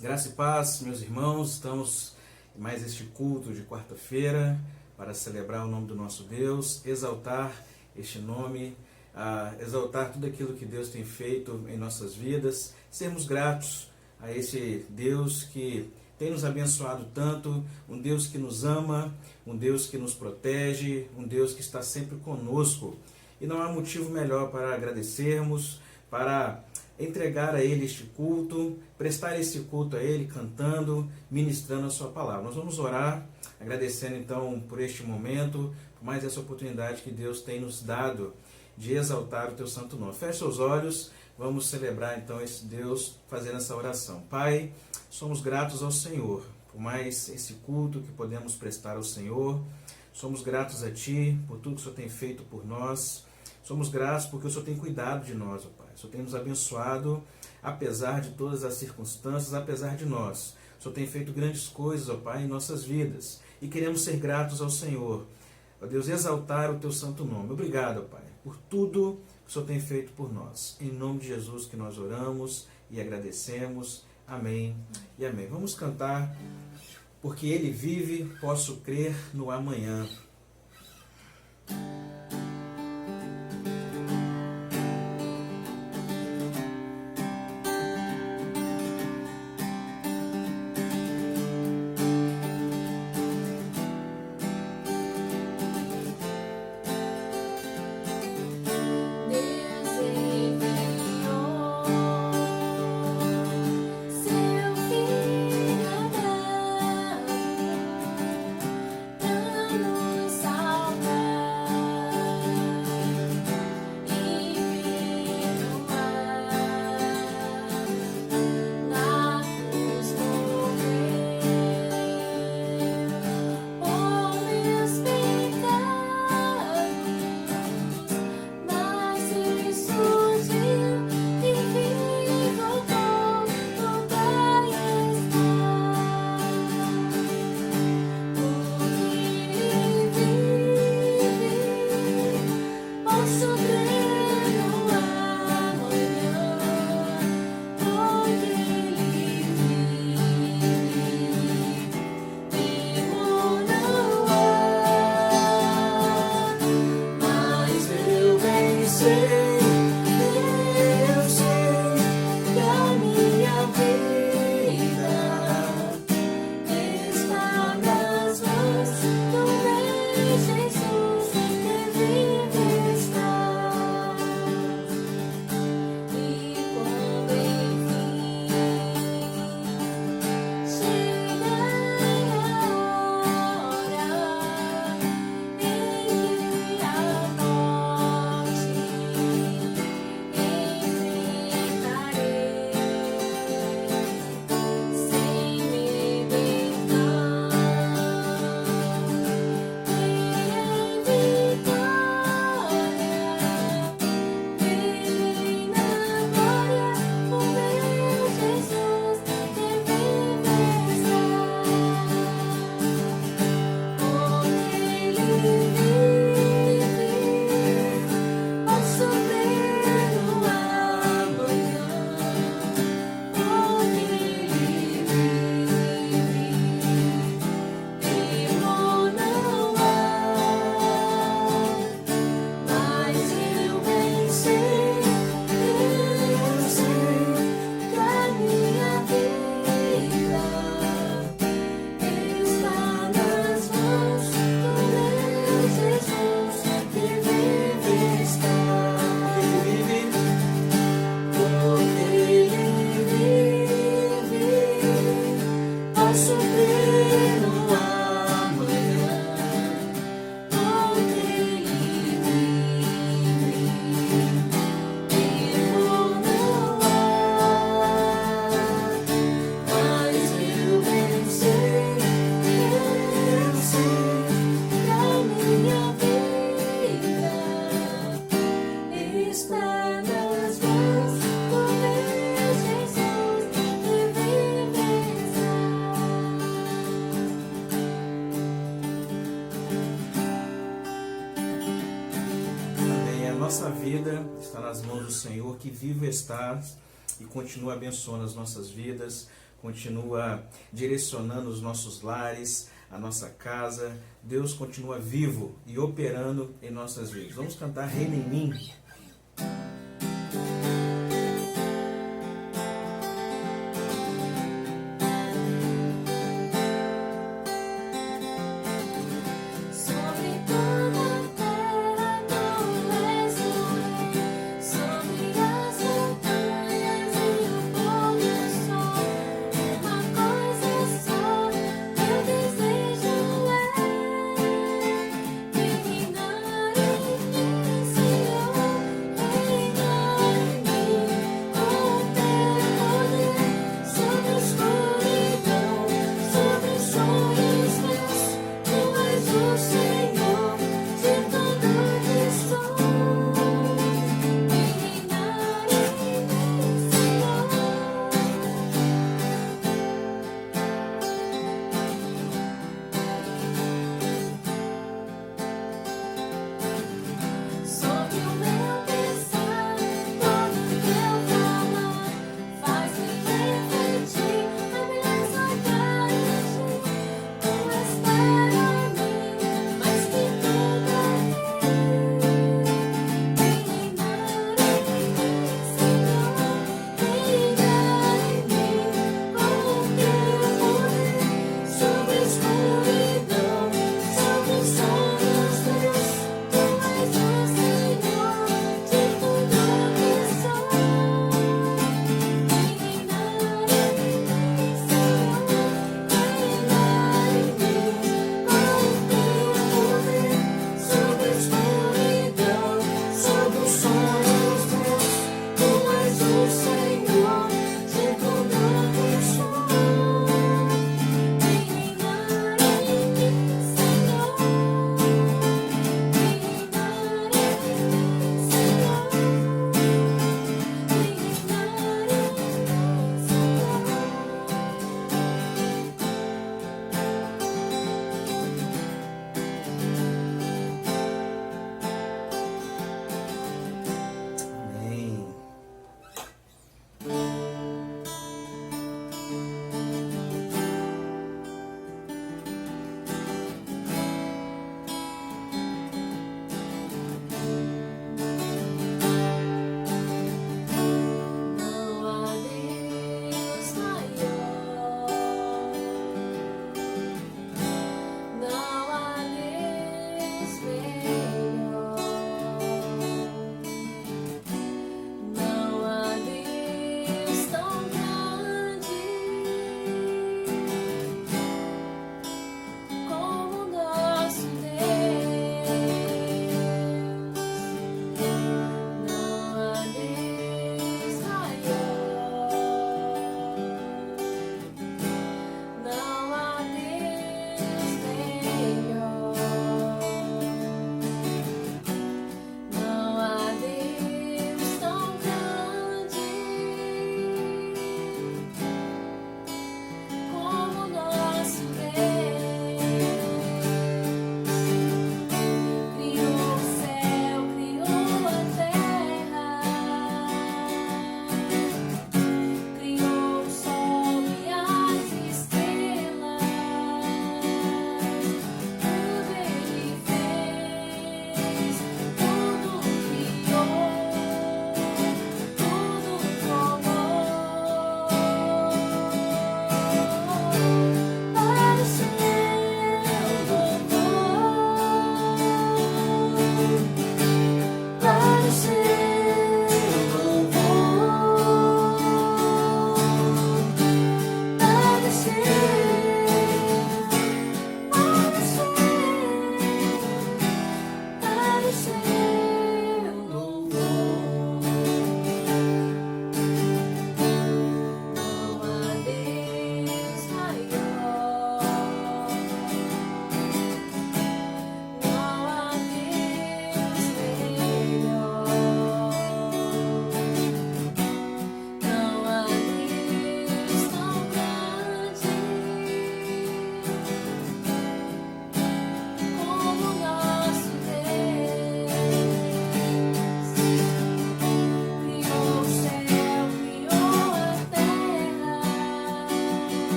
Graça e paz, meus irmãos, estamos em mais este culto de quarta-feira para celebrar o nome do nosso Deus, exaltar este nome, exaltar tudo aquilo que Deus tem feito em nossas vidas, sermos gratos a esse Deus que tem nos abençoado tanto, um Deus que nos ama, um Deus que nos protege, um Deus que está sempre conosco. E não há motivo melhor para agradecermos, para entregar a Ele este culto, prestar este culto a Ele, cantando, ministrando a sua palavra. Nós vamos orar, agradecendo então por este momento, por mais essa oportunidade que Deus tem nos dado de exaltar o Teu santo nome. Feche seus olhos, vamos celebrar então esse Deus fazendo essa oração. Pai, somos gratos ao Senhor por mais esse culto que podemos prestar ao Senhor. Somos gratos a Ti por tudo que o Senhor tem feito por nós. Somos gratos porque o Senhor tem cuidado de nós, ó Pai. O Senhor tem nos abençoado, apesar de todas as circunstâncias, apesar de nós. O Senhor tem feito grandes coisas, ó Pai, em nossas vidas. E queremos ser gratos ao Senhor. Ó Deus, exaltar o Teu santo nome. Obrigado, ó Pai, por tudo que o Senhor tem feito por nós. Em nome de Jesus que nós oramos e agradecemos. Amém e amém. Vamos cantar, porque Ele vive, posso crer no amanhã. nossa vida está nas mãos do Senhor, que vivo estás e continua abençoando as nossas vidas, continua direcionando os nossos lares, a nossa casa. Deus continua vivo e operando em nossas vidas. Vamos cantar Reina em Mim. Reinar em mim, Senhor.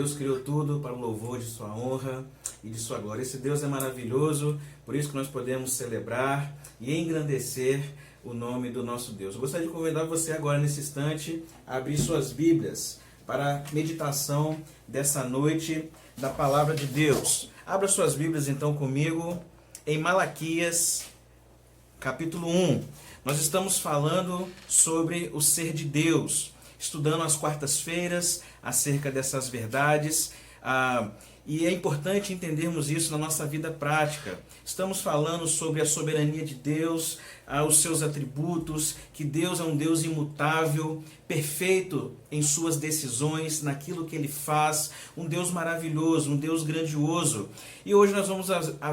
Deus criou tudo para o louvor de sua honra e de sua glória. Esse Deus é maravilhoso, por isso que nós podemos celebrar e engrandecer o nome do nosso Deus. Eu gostaria de convidar você agora, nesse instante, a abrir suas Bíblias para a meditação dessa noite da Palavra de Deus. Abra suas Bíblias então comigo em Malaquias, capítulo 1. Nós estamos falando sobre o ser de Deus, estudando às quartas-feiras acerca dessas verdades. E é importante entendermos isso na nossa vida prática. Estamos falando sobre a soberania de Deus, os seus atributos, que Deus é um Deus imutável, perfeito em suas decisões, naquilo que Ele faz, um Deus maravilhoso, um Deus grandioso. E hoje nós vamos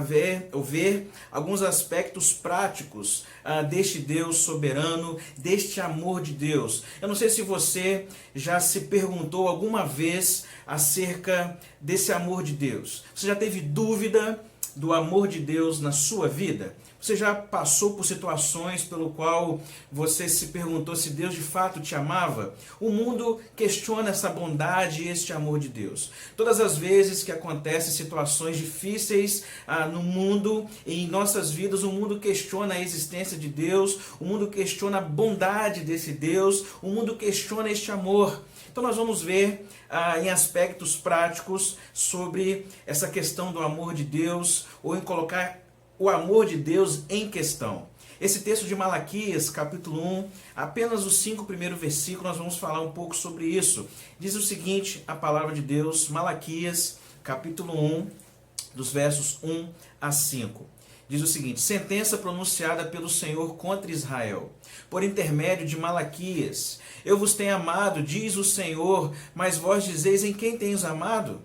ver alguns aspectos práticos deste Deus soberano, deste amor de Deus. Eu não sei se você já se perguntou alguma vez acerca desse amor de Deus. Você já teve dúvida do amor de Deus na sua vida? Você já passou por situações pelo qual você se perguntou se Deus de fato te amava? O mundo questiona essa bondade e este amor de Deus. Todas as vezes que acontecem situações difíceis no mundo e em nossas vidas, o mundo questiona a existência de Deus, o mundo questiona a bondade desse Deus, o mundo questiona este amor. Então nós vamos ver em aspectos práticos sobre essa questão do amor de Deus, ou em colocar o amor de Deus em questão. Esse texto de Malaquias, capítulo 1, apenas os 5 primeiros versículos, nós vamos falar um pouco sobre isso. Diz o seguinte, a palavra de Deus, Malaquias, capítulo 1, dos versos 1 a 5. Diz o seguinte: sentença pronunciada pelo Senhor contra Israel, por intermédio de Malaquias. Eu vos tenho amado, diz o Senhor, mas vós dizeis: em quem tenho amado?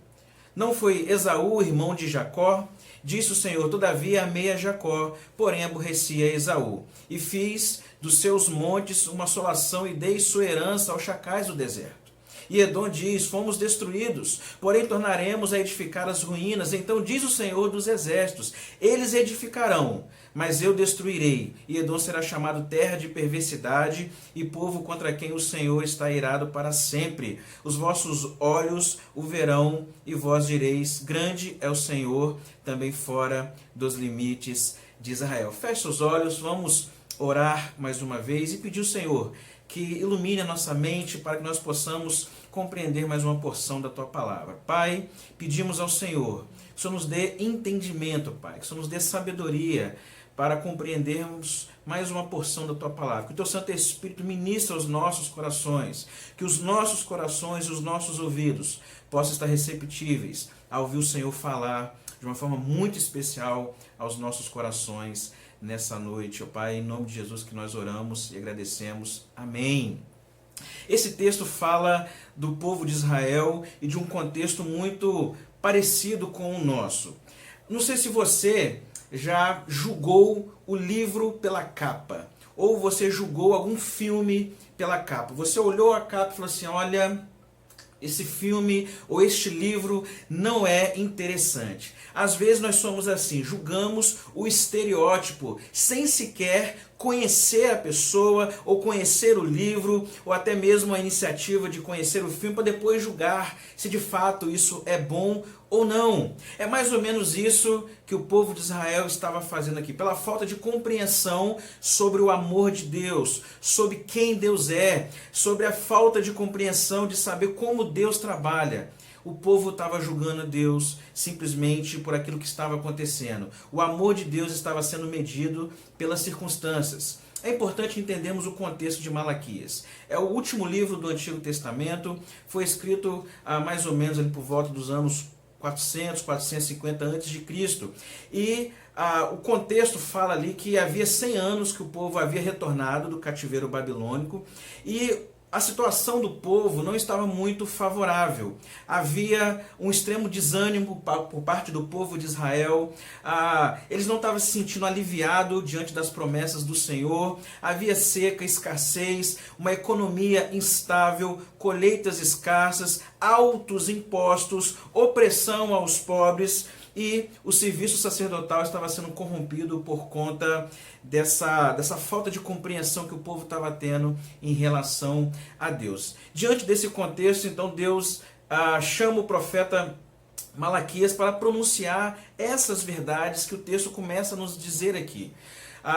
Não foi Esaú, irmão de Jacó? Disse o Senhor: todavia amei a Jacó, porém aborreci a Esaú. E fiz dos seus montes uma assolação e dei sua herança aos chacais do deserto. E Edom diz: fomos destruídos, porém tornaremos a edificar as ruínas. Então diz o Senhor dos exércitos: eles edificarão, mas eu destruirei. E Edom será chamado terra de perversidade e povo contra quem o Senhor está irado para sempre. Os vossos olhos o verão e vós direis: grande é o Senhor, também fora dos limites de Israel. Feche os olhos, vamos orar mais uma vez e pedir ao Senhor que ilumine a nossa mente para que nós possamos compreender mais uma porção da Tua Palavra. Pai, pedimos ao Senhor que o Senhor nos dê entendimento, Pai, que o Senhor nos dê sabedoria para compreendermos mais uma porção da Tua Palavra. Que o Teu Santo Espírito ministre aos nossos corações, que os nossos corações e os nossos ouvidos possam estar receptíveis a ouvir o Senhor falar de uma forma muito especial aos nossos corações nessa noite, ó Pai, em nome de Jesus que nós oramos e agradecemos. Amém. Esse texto fala do povo de Israel e de um contexto muito parecido com o nosso. Não sei se você já julgou o livro pela capa, ou você julgou algum filme pela capa. Você olhou a capa e falou assim: olha, esse filme ou este livro não é interessante. Às vezes nós somos assim, julgamos o estereótipo sem sequer conhecer a pessoa, ou conhecer o livro, ou até mesmo a iniciativa de conhecer o filme, para depois julgar se de fato isso é bom ou não. É mais ou menos isso que o povo de Israel estava fazendo aqui, pela falta de compreensão sobre o amor de Deus, sobre quem Deus é, sobre a falta de compreensão de saber como Deus trabalha. O povo estava julgando Deus simplesmente por aquilo que estava acontecendo. O amor de Deus estava sendo medido pelas circunstâncias. É importante entendermos o contexto de Malaquias. É o último livro do Antigo Testamento, foi escrito mais ou menos ali por volta dos anos 400, 450 a.C. E o contexto fala ali que havia 100 anos que o povo havia retornado do cativeiro babilônico e a situação do povo não estava muito favorável. Havia um extremo desânimo por parte do povo de Israel. Eles não estavam se sentindo aliviados diante das promessas do Senhor. Havia seca, escassez, uma economia instável, colheitas escassas, altos impostos, opressão aos pobres. E o serviço sacerdotal estava sendo corrompido por conta dessa falta de compreensão que o povo estava tendo em relação a Deus. Diante desse contexto, então, Deus chama o profeta Malaquias para pronunciar essas verdades que o texto começa a nos dizer aqui.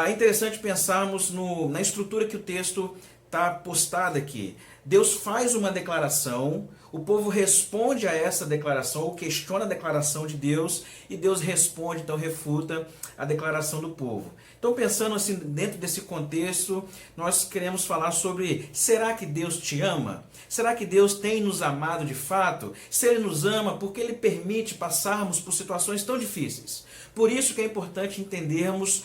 É interessante pensarmos na estrutura que o texto está postada aqui. Deus faz uma declaração, o povo responde a essa declaração, ou questiona a declaração de Deus, e Deus responde, então refuta a declaração do povo. Então, pensando assim, dentro desse contexto, nós queremos falar sobre: será que Deus te ama? Será que Deus tem nos amado de fato? Se Ele nos ama, por que Ele permite passarmos por situações tão difíceis? Por isso que é importante entendermos,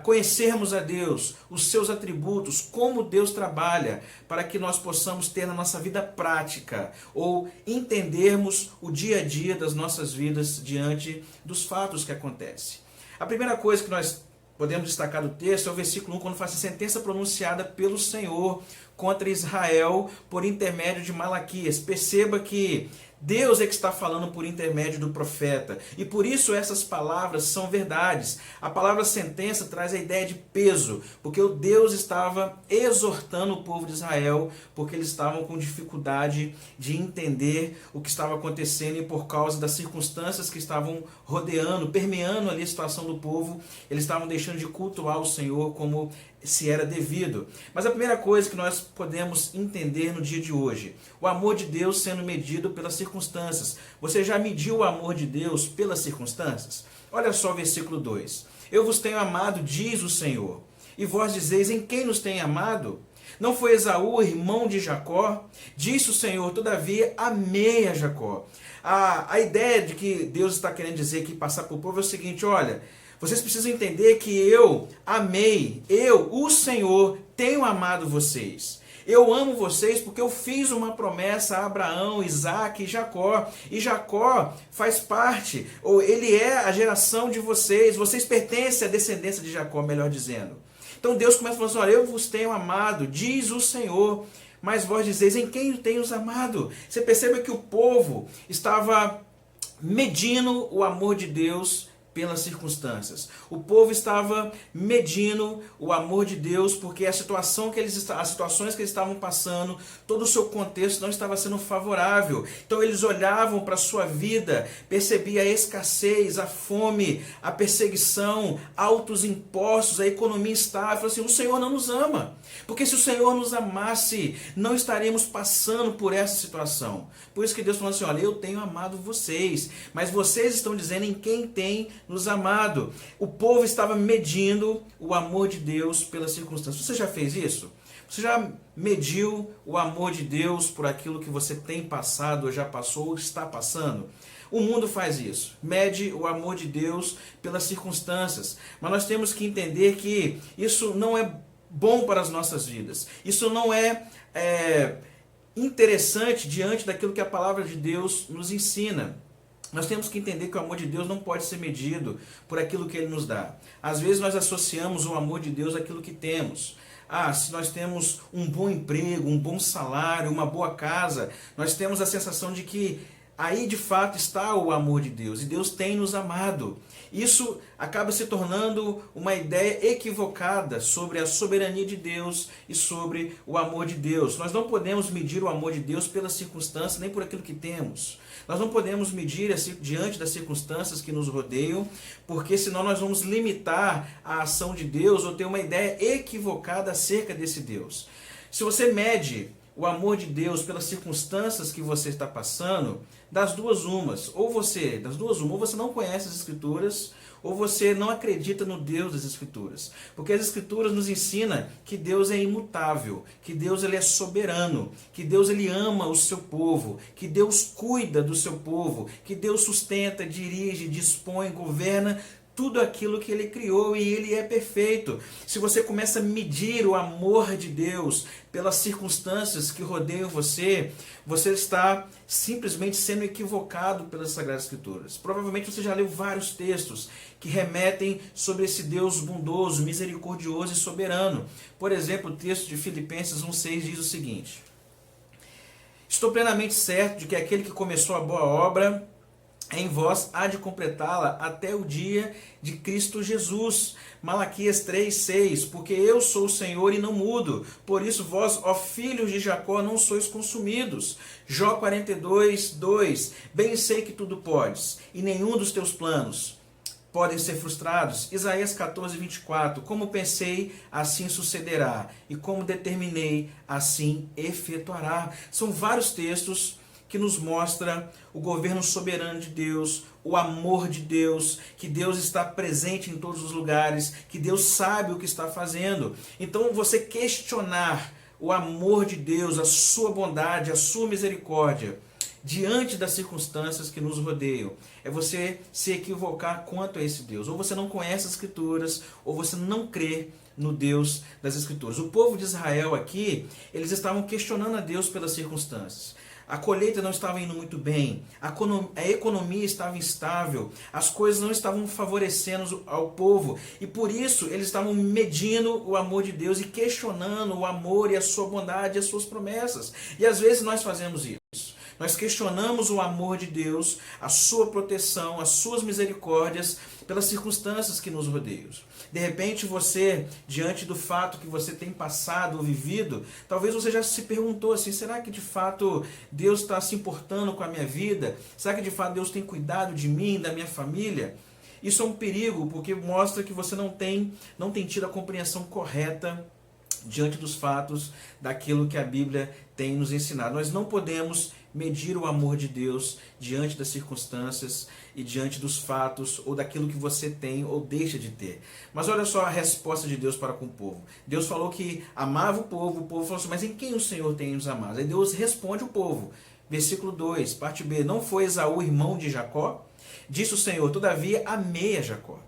conhecermos a Deus, os seus atributos, como Deus trabalha, para que nós possamos ter na nossa vida prática, ou entendermos o dia a dia das nossas vidas diante dos fatos que acontecem. A primeira coisa que nós podemos destacar do texto é o versículo 1, quando faz a sentença pronunciada pelo Senhor contra Israel por intermédio de Malaquias. Perceba que Deus é que está falando por intermédio do profeta, e por isso essas palavras são verdades. A palavra sentença traz a ideia de peso, porque o Deus estava exortando o povo de Israel, porque eles estavam com dificuldade de entender o que estava acontecendo, e por causa das circunstâncias que estavam rodeando, permeando ali a situação do povo, eles estavam deixando de cultuar o Senhor como se era devido. Mas a primeira coisa que nós podemos entender no dia de hoje: o amor de Deus sendo medido pelas circunstâncias. Você já mediu o amor de Deus pelas circunstâncias? Olha só o versículo 2. Eu vos tenho amado, diz o Senhor, e vós dizeis: em quem nos tem amado? Não foi Esaú, irmão de Jacó? Disse o Senhor: todavia amei a Jacó. A ideia de que Deus está querendo dizer aqui, passar para o povo, é o seguinte: olha, vocês precisam entender que eu amei, o Senhor, tenho amado vocês. Eu amo vocês porque eu fiz uma promessa a Abraão, Isaac e Jacó. E Jacó faz parte, ou ele é a geração de vocês. Vocês pertencem à descendência de Jacó, melhor dizendo. Então Deus começa falando assim: olha, eu vos tenho amado, diz o Senhor. Mas vós dizeis: em quem tenho os amado? Você percebe que o povo estava medindo o amor de Deus pelas circunstâncias. O povo estava medindo o amor de Deus porque as situações que eles estavam passando, todo o seu contexto não estava sendo favorável. Então eles olhavam para a sua vida, percebiam a escassez, a fome, a perseguição, altos impostos, a economia instável. Falaram assim: o Senhor não nos ama. Porque se o Senhor nos amasse, não estaríamos passando por essa situação. Por isso que Deus falou assim: olha, eu tenho amado vocês, mas vocês estão dizendo em quem tem nos amado. O povo estava medindo o amor de Deus pelas circunstâncias. Você já fez isso? Você já mediu o amor de Deus por aquilo que você tem passado, ou já passou, ou está passando? O mundo faz isso, mede o amor de Deus pelas circunstâncias. Mas nós temos que entender que isso não é bom para as nossas vidas. Isso não é interessante diante daquilo que a palavra de Deus nos ensina. Nós temos que entender que o amor de Deus não pode ser medido por aquilo que Ele nos dá. Às vezes nós associamos o amor de Deus àquilo que temos. Se nós temos um bom emprego, um bom salário, uma boa casa, nós temos a sensação de que aí de fato está o amor de Deus, e Deus tem nos amado. Isso acaba se tornando uma ideia equivocada sobre a soberania de Deus e sobre o amor de Deus. Nós não podemos medir o amor de Deus pelas circunstâncias, nem por aquilo que temos. Nós não podemos medir diante das circunstâncias que nos rodeiam, porque senão nós vamos limitar a ação de Deus ou ter uma ideia equivocada acerca desse Deus. Se você mede o amor de Deus pelas circunstâncias que você está passando, das duas umas, ou você não conhece as Escrituras, ou você não acredita no Deus das Escrituras. Porque as Escrituras nos ensinam que Deus é imutável, que Deus ele é soberano, que Deus ele ama o seu povo, que Deus cuida do seu povo, que Deus sustenta, dirige, dispõe, governa tudo aquilo que Ele criou, e Ele é perfeito. Se você começa a medir o amor de Deus pelas circunstâncias que rodeiam você, você está simplesmente sendo equivocado pelas Sagradas Escrituras. Provavelmente você já leu vários textos que remetem sobre esse Deus bondoso, misericordioso e soberano. Por exemplo, o texto de Filipenses 1,6 diz o seguinte: estou plenamente certo de que aquele que começou a boa obra em vós há de completá-la até o dia de Cristo Jesus. Malaquias 3:6, porque eu sou o Senhor e não mudo, por isso vós, ó filhos de Jacó, não sois consumidos. Jó 42:2, bem sei que tudo podes, e nenhum dos teus planos podem ser frustrados. Isaías 14:24, como pensei, assim sucederá, e como determinei, assim efetuará. São vários textos que nos mostra o governo soberano de Deus, o amor de Deus, que Deus está presente em todos os lugares, que Deus sabe o que está fazendo. Então, você questionar o amor de Deus, a sua bondade, a sua misericórdia, diante das circunstâncias que nos rodeiam, é você se equivocar quanto a esse Deus. Ou você não conhece as Escrituras, ou você não crê no Deus das Escrituras. O povo de Israel aqui, eles estavam questionando a Deus pelas circunstâncias. A colheita não estava indo muito bem, a economia estava instável, as coisas não estavam favorecendo ao povo, e por isso eles estavam medindo o amor de Deus e questionando o amor e a sua bondade e as suas promessas. E às vezes nós fazemos isso. Nós questionamos o amor de Deus, a sua proteção, as suas misericórdias pelas circunstâncias que nos rodeiam. De repente você, diante do fato que você tem passado ou vivido, talvez você já se perguntou assim, será que de fato Deus está se importando com a minha vida? Será que de fato Deus tem cuidado de mim, da minha família? Isso é um perigo, porque mostra que você não tem tido a compreensão correta diante dos fatos daquilo que a Bíblia tem nos ensinado. Nós não podemos medir o amor de Deus diante das circunstâncias e diante dos fatos ou daquilo que você tem ou deixa de ter. Mas olha só a resposta de Deus para com o povo. Deus falou que amava o povo falou assim, mas em quem o Senhor tem nos amado? Aí Deus responde o povo. Versículo 2, parte B, não foi Esaú irmão de Jacó? Disse o Senhor, todavia amei a Jacó,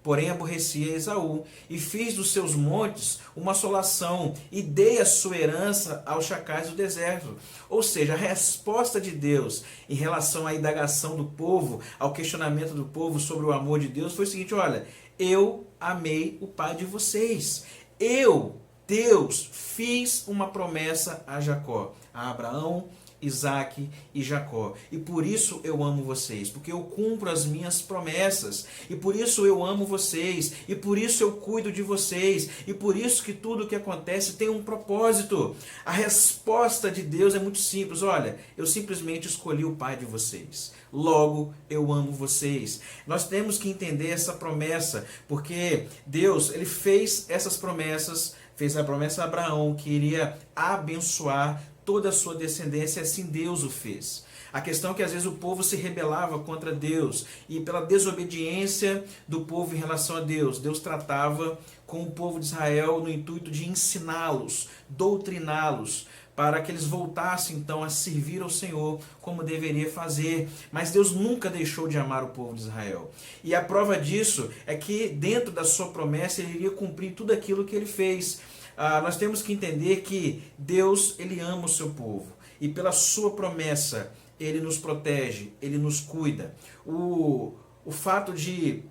porém aborreci a Esaú, e fiz dos seus montes uma assolação, e dei a sua herança aos chacais do deserto. Ou seja, a resposta de Deus em relação à indagação do povo, ao questionamento do povo sobre o amor de Deus, foi o seguinte, olha, eu amei o pai de vocês. Eu, Deus, fiz uma promessa a Jacó, a Abraão, Isaac e Jacó. E por isso eu amo vocês, porque eu cumpro as minhas promessas. E por isso eu amo vocês. E por isso eu cuido de vocês. E por isso que tudo o que acontece tem um propósito. A resposta de Deus é muito simples. Olha, eu simplesmente escolhi o pai de vocês. Logo, eu amo vocês. Nós temos que entender essa promessa, porque Deus, ele fez essas promessas, fez a promessa a Abraão, que iria abençoar toda a sua descendência, assim Deus o fez. A questão é que às vezes o povo se rebelava contra Deus, e pela desobediência do povo em relação a Deus, Deus tratava com o povo de Israel no intuito de ensiná-los, doutriná-los, para que eles voltassem então a servir ao Senhor como deveria fazer. Mas Deus nunca deixou de amar o povo de Israel. E a prova disso é que dentro da sua promessa ele iria cumprir tudo aquilo que ele fez. Nós temos que entender que Deus, ele ama o seu povo, e pela sua promessa ele nos protege, ele nos cuida. O fato de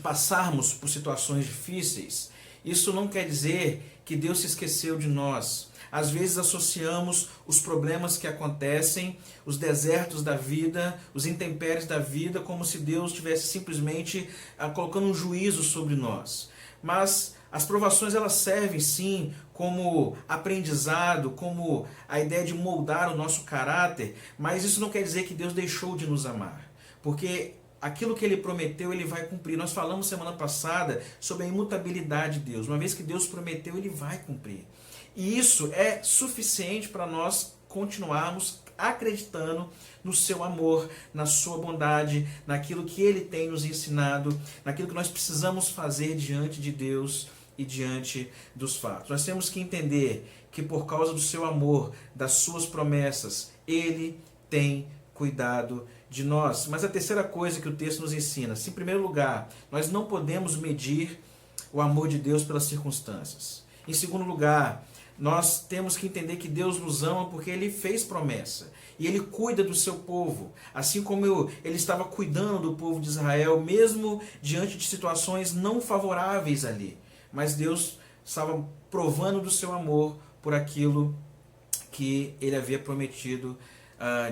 passarmos por situações difíceis, isso não quer dizer que Deus se esqueceu de nós. Às vezes associamos os problemas que acontecem, os desertos da vida, os intempéries da vida, como se Deus estivesse simplesmente colocando um juízo sobre nós. Mas as provações, elas servem sim como aprendizado, como a ideia de moldar o nosso caráter, mas isso não quer dizer que Deus deixou de nos amar, porque aquilo que ele prometeu, ele vai cumprir. Nós falamos semana passada sobre a imutabilidade de Deus. Uma vez que Deus prometeu, ele vai cumprir. E isso é suficiente para nós continuarmos acreditando no seu amor, na sua bondade, naquilo que ele tem nos ensinado, naquilo que nós precisamos fazer diante de Deus e diante dos fatos. Nós temos que entender que por causa do seu amor, das suas promessas, ele tem cuidado de nós. Mas a terceira coisa que o texto nos ensina, em primeiro lugar, nós não podemos medir o amor de Deus pelas circunstâncias. Em segundo lugar, nós temos que entender que Deus nos ama porque ele fez promessa. E ele cuida do seu povo, assim como ele estava cuidando do povo de Israel, mesmo diante de situações não favoráveis ali. Mas Deus estava provando do seu amor por aquilo que ele havia prometido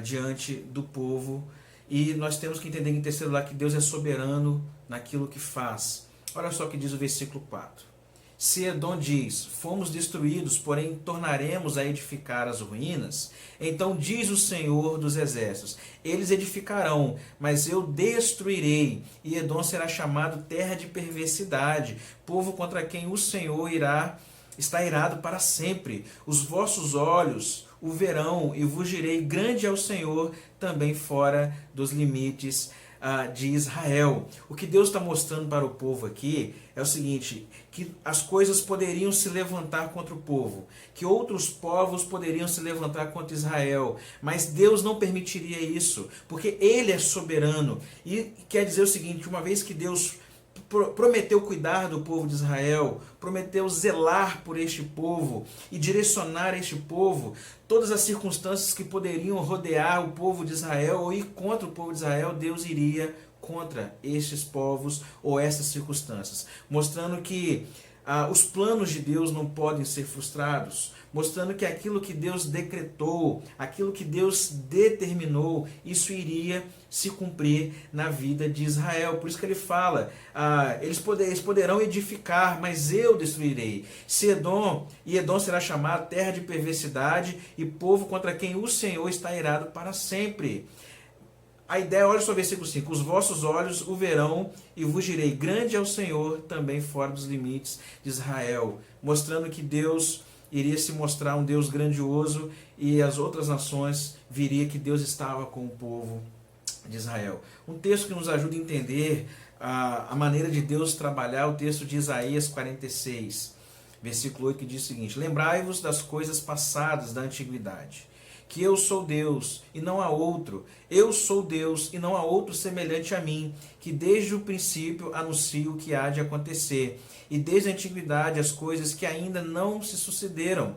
diante do povo. E nós temos que entender em terceiro lugar que Deus é soberano naquilo que faz. Olha só o que diz o versículo 4. Se Edom diz, fomos destruídos, porém tornaremos a edificar as ruínas, então diz o Senhor dos Exércitos, eles edificarão, mas eu destruirei, e Edom será chamado terra de perversidade, povo contra quem o Senhor está irado para sempre. Os vossos olhos o verão, e vos direi, grande é o Senhor, também fora dos limites de Israel. O que Deus está mostrando para o povo aqui é o seguinte, que as coisas poderiam se levantar contra o povo, que outros povos poderiam se levantar contra Israel, mas Deus não permitiria isso, porque Ele é soberano. E quer dizer o seguinte, uma vez que Deus prometeu cuidar do povo de Israel, prometeu zelar por este povo e direcionar este povo, todas as circunstâncias que poderiam rodear o povo de Israel ou ir contra o povo de Israel, Deus iria contra estes povos ou essas circunstâncias, mostrando que os planos de Deus não podem ser frustrados, mostrando que aquilo que Deus decretou, aquilo que Deus determinou, isso iria se cumprir na vida de Israel. Por isso que ele fala, eles poderão edificar, mas eu destruirei. Edom será chamado terra de perversidade e povo contra quem o Senhor está irado para sempre. A ideia, olha só o versículo 5, os vossos olhos o verão e vos direi, grande é o Senhor, também fora dos limites de Israel, mostrando que Deus iria se mostrar um Deus grandioso e as outras nações viria que Deus estava com o povo de Israel. Um texto que nos ajuda a entender a maneira de Deus trabalhar, o texto de Isaías 46, versículo 8, que diz o seguinte, lembrai-vos das coisas passadas da antiguidade, que eu sou Deus e não há outro, eu sou Deus e não há outro semelhante a mim, que desde o princípio anuncio o que há de acontecer, e desde a antiguidade as coisas que ainda não se sucederam,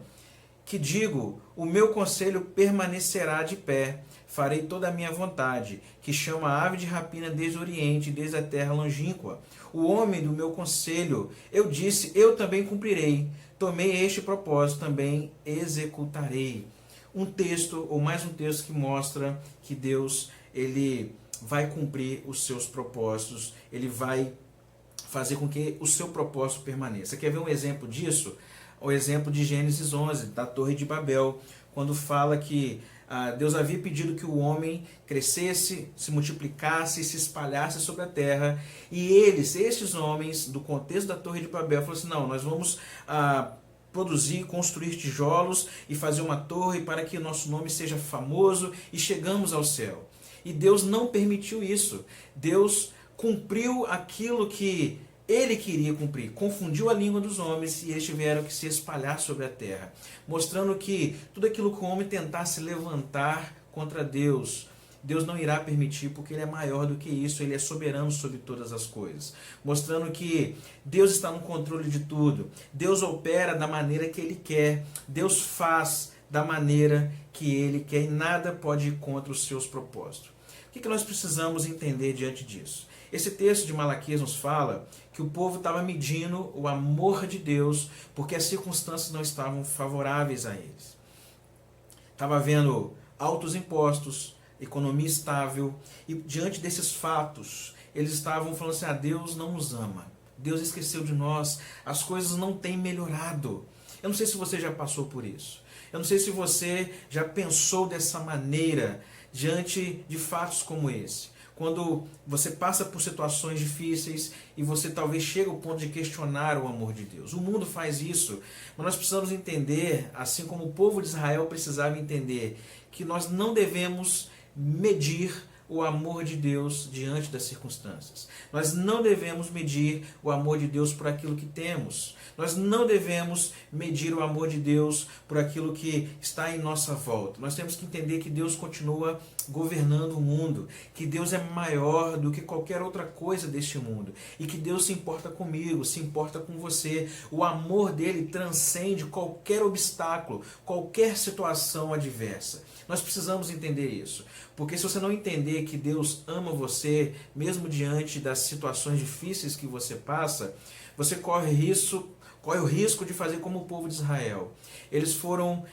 que digo, o meu conselho permanecerá de pé, farei toda a minha vontade, que chama a ave de rapina desde o oriente, desde a terra longínqua. O homem do meu conselho, eu disse, eu também cumprirei, tomei este propósito, também executarei. Um texto, ou mais um texto, que mostra que Deus, ele vai cumprir os seus propósitos, ele vai fazer com que o seu propósito permaneça. Quer ver um exemplo disso? O exemplo de Gênesis 11, da Torre de Babel, quando fala que Deus havia pedido que o homem crescesse, se multiplicasse e se espalhasse sobre a terra, e esses homens, do contexto da Torre de Babel, falaram assim, não, nós vamos produzir, construir tijolos e fazer uma torre para que o nosso nome seja famoso e chegamos ao céu. E Deus não permitiu isso. Deus cumpriu aquilo que Ele queria cumprir. Confundiu a língua dos homens e eles tiveram que se espalhar sobre a terra. Mostrando que tudo aquilo que o homem tentasse levantar contra Deus, Deus não irá permitir, porque Ele é maior do que isso, Ele é soberano sobre todas as coisas. Mostrando que Deus está no controle de tudo. Deus opera da maneira que Ele quer. Deus faz da maneira que Ele quer e nada pode ir contra os seus propósitos. O que nós precisamos entender diante disso? Esse texto de Malaquias nos fala que o povo estava medindo o amor de Deus porque as circunstâncias não estavam favoráveis a eles. Estava havendo altos impostos, economia estável, e diante desses fatos, eles estavam falando assim, Deus não nos ama, Deus esqueceu de nós, as coisas não têm melhorado. Eu não sei se você já passou por isso, eu não sei se você já pensou dessa maneira, diante de fatos como esse. Quando você passa por situações difíceis e você talvez chega ao ponto de questionar o amor de Deus. O mundo faz isso, mas nós precisamos entender, assim como o povo de Israel precisava entender, que nós não devemos medir o amor de Deus diante das circunstâncias. Nós não devemos medir o amor de Deus por aquilo que temos. Nós não devemos medir o amor de Deus por aquilo que está em nossa volta. Nós temos que entender que Deus continua governando o mundo, que Deus é maior do que qualquer outra coisa deste mundo e que Deus se importa comigo, se importa com você. O amor dele transcende qualquer obstáculo, qualquer situação adversa. Nós precisamos entender isso, porque se você não entender que Deus ama você, mesmo diante das situações difíceis que você passa, você corre o risco de fazer como o povo de Israel. Eles foram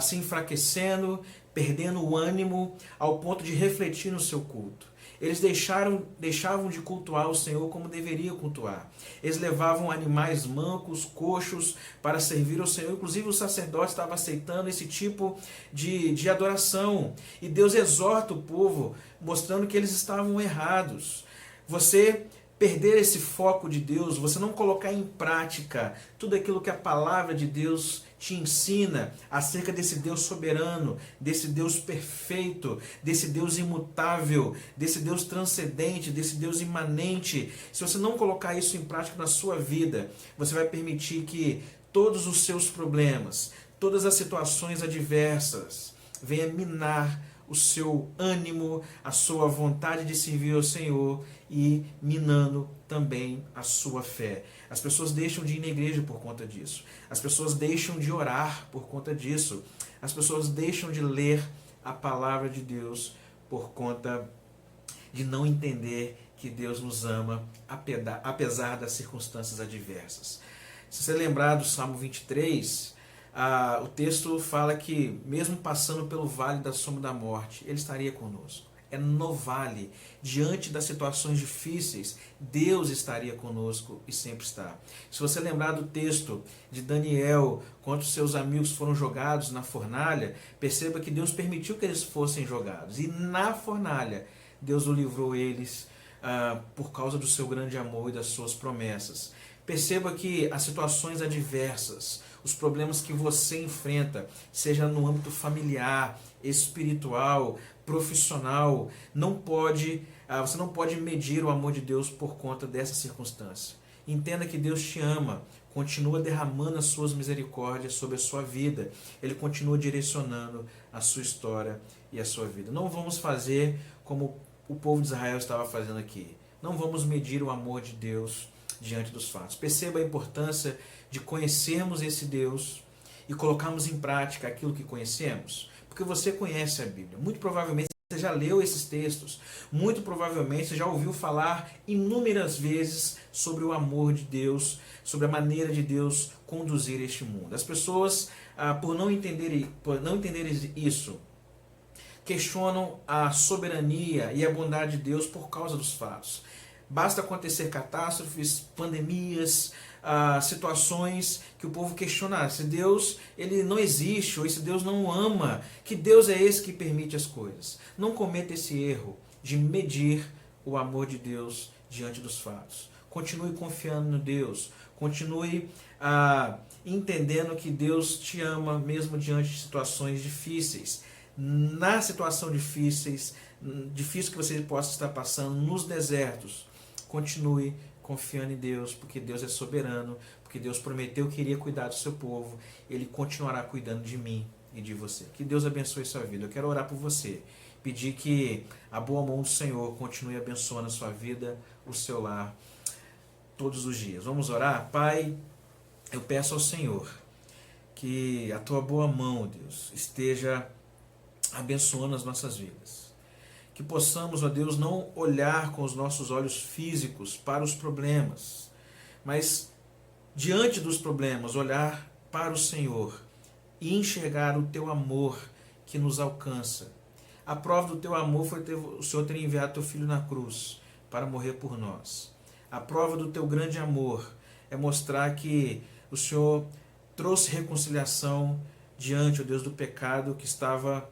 se enfraquecendo, perdendo o ânimo ao ponto de refletir no seu culto. Eles deixavam de cultuar o Senhor como deveria cultuar. Eles levavam animais mancos, coxos, para servir ao Senhor. Inclusive o sacerdote estava aceitando esse tipo de adoração. E Deus exorta o povo, mostrando que eles estavam errados. Você perder esse foco de Deus, você não colocar em prática tudo aquilo que a palavra de Deus te ensina acerca desse Deus soberano, desse Deus perfeito, desse Deus imutável, desse Deus transcendente, desse Deus imanente. Se você não colocar isso em prática na sua vida, você vai permitir que todos os seus problemas, todas as situações adversas venham minar o seu ânimo, a sua vontade de servir ao Senhor e minando também a sua fé. As pessoas deixam de ir na igreja por conta disso. As pessoas deixam de orar por conta disso. As pessoas deixam de ler a palavra de Deus por conta de não entender que Deus nos ama apesar das circunstâncias adversas. Se você lembrar do Salmo 23, o texto fala que mesmo passando pelo vale da sombra da morte, Ele estaria conosco. É no vale, diante das situações difíceis, Deus estaria conosco e sempre está. Se você lembrar do texto de Daniel, quando seus amigos foram jogados na fornalha, perceba que Deus permitiu que eles fossem jogados. E na fornalha, Deus o livrou eles por causa do seu grande amor e das suas promessas. Perceba que as situações adversas, os problemas que você enfrenta, seja no âmbito familiar, espiritual, profissional, você não pode medir o amor de Deus por conta dessa circunstância. Entenda que Deus te ama, continua derramando as suas misericórdias sobre a sua vida. Ele continua direcionando a sua história e a sua vida. Não vamos fazer como o povo de Israel estava fazendo aqui. Não vamos medir o amor de Deus diante dos fatos. Perceba a importância de conhecermos esse Deus e colocarmos em prática aquilo que conhecemos. Porque você conhece a Bíblia. Muito provavelmente você já leu esses textos. Muito provavelmente você já ouviu falar inúmeras vezes sobre o amor de Deus, sobre a maneira de Deus conduzir este mundo. As pessoas, por não entenderem isso, questionam a soberania e a bondade de Deus por causa dos fatos. Basta acontecer catástrofes, pandemias, situações que o povo questiona se Deus ele não existe, ou esse Deus não ama, que Deus é esse que permite as coisas. Não cometa esse erro de medir o amor de Deus diante dos fatos. Continue confiando no Deus, continue entendendo que Deus te ama mesmo diante de situações difíceis. Na situação difícil que você possa estar passando, nos desertos, continue confiando em Deus, porque Deus é soberano, porque Deus prometeu que iria cuidar do seu povo, Ele continuará cuidando de mim e de você. Que Deus abençoe sua vida. Eu quero orar por você, pedir que a boa mão do Senhor continue abençoando a sua vida, o seu lar, todos os dias. Vamos orar? Pai, eu peço ao Senhor que a tua boa mão, Deus, esteja abençoando as nossas vidas. Que possamos, ó Deus, não olhar com os nossos olhos físicos para os problemas, mas diante dos problemas, olhar para o Senhor e enxergar o teu amor que nos alcança. A prova do teu amor foi o Senhor ter enviado teu Filho na cruz para morrer por nós. A prova do teu grande amor é mostrar que o Senhor trouxe reconciliação diante, ó Deus, do pecado que estava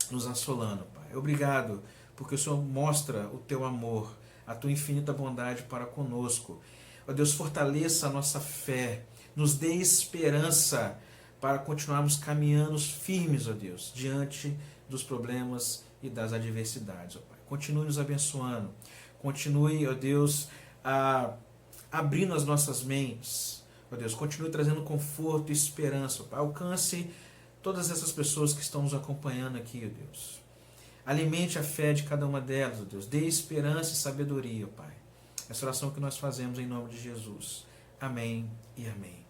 nos assolando, Pai. Obrigado, porque o Senhor mostra o teu amor, a tua infinita bondade para conosco. Ó Deus, fortaleça a nossa fé, nos dê esperança para continuarmos caminhando firmes, ó Deus, diante dos problemas e das adversidades, ó Pai. Continue nos abençoando, continue, ó Deus, abrindo as nossas mentes, ó Deus, continue trazendo conforto e esperança, ó Pai. Alcance todas essas pessoas que estão nos acompanhando aqui, ó Deus. Alimente a fé de cada uma delas, ó Deus. Dê esperança e sabedoria, ó Pai. Essa oração que nós fazemos em nome de Jesus. Amém e amém.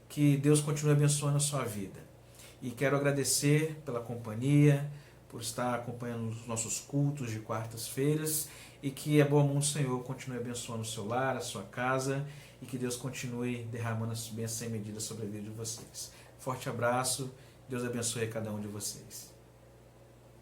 Que Deus continue abençoando a sua vida. E quero agradecer pela companhia, por estar acompanhando os nossos cultos de quartas-feiras, e que a boa mão do Senhor continue abençoando o seu lar, a sua casa, e que Deus continue derramando as bênçãos sem medida sobre a vida de vocês. Forte abraço. Deus abençoe a cada um de vocês.